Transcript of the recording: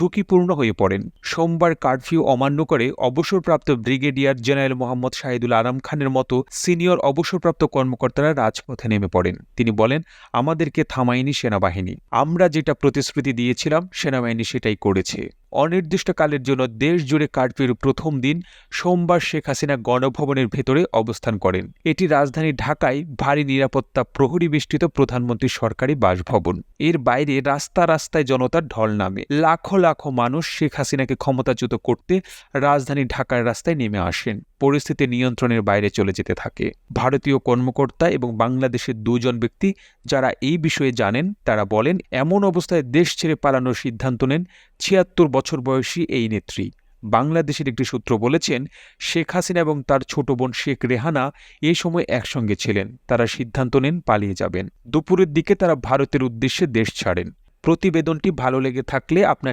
ঝুঁকিপূর্ণ হয়ে পড়েন। সোমবার কারফিউ অমান্য করে অবসরপ্রাপ্ত ব্রিগেডিয়ার জেনারেল মোহাম্মদ শাহিদুল আলম খানের মতো সিনিয়র অবসরপ্রাপ্ত কর্মকর্তারা রাজপথে নেমে পড়েন। তিনি বলেন, আমাদেরকে থামায়নি সেনাবাহিনী, আমরা যেটা প্রতিশ্রুতি দিয়েছিলাম সেনাবাহিনী সেটাই করেছে। অনির্দিষ্টকালের জন্য দেশ জুড়ে কারফিউর প্রথম দিন সোমবার শেখ হাসিনা গণভবনের ভেতরে অবস্থান করেন। এটি রাজধানী ঢাকায় ভারী নিরাপত্তা প্রহরী বেষ্টিত প্রধানমন্ত্রীর সরকারি বাসভবন। এর বাইরে রাস্তায় জনতার ঢল নামে। লাখো লাখো মানুষ শেখ হাসিনাকে ক্ষমতাচ্যুত করতে রাজধানী ঢাকার রাস্তায় নেমে আসেন। পরিস্থিতি নিয়ন্ত্রণের বাইরে চলে যেতে থাকে। ভারতীয় কর্মকর্তা এবং বাংলাদেশের দুজন ব্যক্তি যারা এই বিষয়ে জানেন তারা বলেন, এমন অবস্থায় দেশ ছেড়ে পালানোর সিদ্ধান্ত নেন ৭৬ বছর বয়সী এই নেত্রী। বাংলাদেশের একটি সূত্র বলেছেন, শেখ হাসিনা এবং তার ছোট বোন শেখ রেহানা এই সময় একসঙ্গে ছিলেন। তারা সিদ্ধান্ত নেন পালিয়ে যাবেন। দুপুরের দিকে তারা ভারতের উদ্দেশ্যে দেশ ছাড়েন। প্রতিবেদনটি ভালো লেগে থাকলে আপনার